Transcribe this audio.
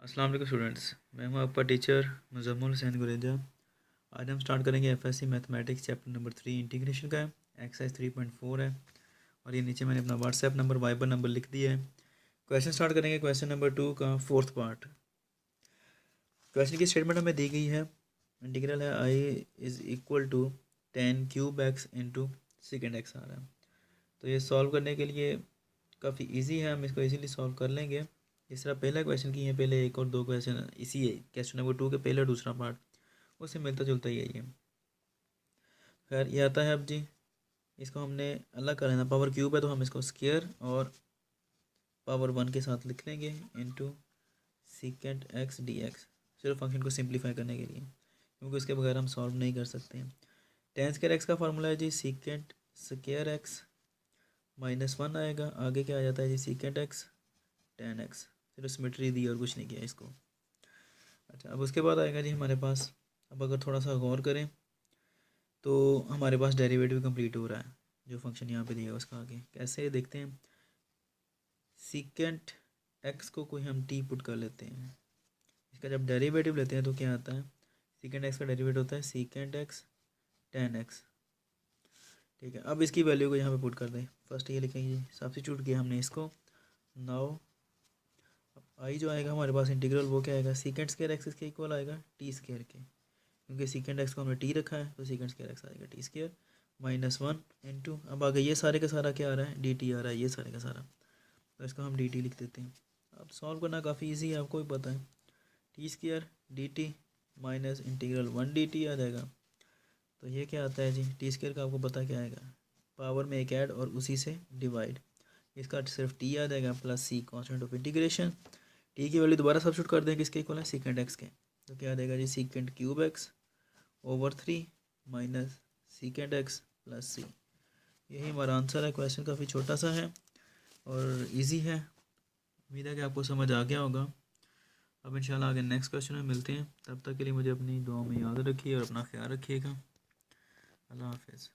अस्सलाम वालेकुम स्टूडेंट्स, मैं हूं आपका टीचर मुज़म्मिल हुसैन गुरेजा। आज हम स्टार्ट करेंगे FSc mathematics chapter number 3 integration का है। एक्सरसाइज 3.4 है और ये नीचे मैंने अपना व्हाट्सएप नंबर वाइबर नंबर लिख दिया है। क्वेश्चन स्टार्ट करेंगे क्वेश्चन नंबर 2 का फोर्थ पार्ट। क्वेश्चन की स्टेटमेंट हमें दी गई है, इंटीग्रल है I is equal to 10 cube x into secant x आ रहा है। तो ये सॉल्व करने के लिए काफ़ी ईजी है, हम इसको इजीली सॉल्व कर लेंगे। इस तरह पहला क्वेश्चन की है, पहले एक और दो क्वेश्चन इसी क्वेश्चन नंबर 2 के पहले और दूसरा पार्ट उससे मिलता जुलता ही है ये। खैर ये आता है अब जी, इसको हमने अलग कर लेना। पावर क्यूब है तो हम इसको स्क्वायर और पावर 1 के साथ लिख लेंगे into secant x D x, सिर्फ फंक्शन को सिंप्लीफाई करने के लिए, क्योंकि उसके बगैर हम सॉल्व नहीं कर सकते हैं। टेन स्क्वायर एक्स का फार्मूला है जी सीकेंट स्क्वायर एक्स -1 आएगा। आगे क्या आ जाता है जी सीकेंट एक्स टेन एक्स, सिर्फ सिमेट्री दी और कुछ नहीं किया इसको। अच्छा, अब उसके बाद आएगा जी हमारे पास, अब अगर थोड़ा सा गौर करें तो हमारे पास डेरिवेटिव कंप्लीट हो रहा है। जो फंक्शन यहाँ पे दिया है उसका आगे कैसे देखते हैं। सीकेंट एक्स को कोई हम टी पुट कर लेते हैं, इसका जब डेरिवेटिव लेते हैं तो क्या आता है, सीकेंट एक्स का डेरिवेटिव होता है सीकेंट एक्स टेन एक्स। ठीक है, अब इसकी वैल्यू को यहाँ पे पुट कर दें। फर्स्ट ये लिखेंगे, सब्स्टिट्यूट किया हमने इसको। नाउ आई जो आएगा हमारे पास इंटीग्रल वो क्या आएगा, सीकेंट स्क्वायर एक्स इसके इक्वल आएगा टी स्क्वायर के, क्योंकि सीकेंट एक्स को हमने टी रखा है तो सीकेंट स्क्वायर एक्स आएगा टी स्क्वायर -1 इंटू, अब आगे ये सारे का सारा क्या आ रहा है डी टी आ रहा है, ये सारे का सारा, तो इसको हम डी टी लिख देते हैं। अब सॉल्व करना काफ़ी ईजी है, आपको भी पता है। T square d t minus integral 1 d t आ जाएगा। तो ये क्या आता है जी, टी स्क्वायर का आपको पता क्या आएगा, पावर में एक ऐड और उसी से डिवाइड, इसका सिर्फ टी आ जाएगा plus C constant of integration. T की वैल्यू दोबारा सब्स्टिट्यूट कर दें किसके इक्वल है, सीकेंट एक्स के, तो क्या आ जाएगा जी secant cube x over 3 minus secant x plus c. यही हमारा आंसर है। क्वेश्चन काफ़ी छोटा सा है और इजी है, उम्मीद है कि आपको समझ आ गया होगा। अब इंशाल्लाह आगे नेक्स्ट क्वेश्चन में मिलते हैं, तब तक के लिए मुझे अपनी दुआ में याद रखिए और अपना ख्याल रखिएगा। अल्लाह हाफिज़।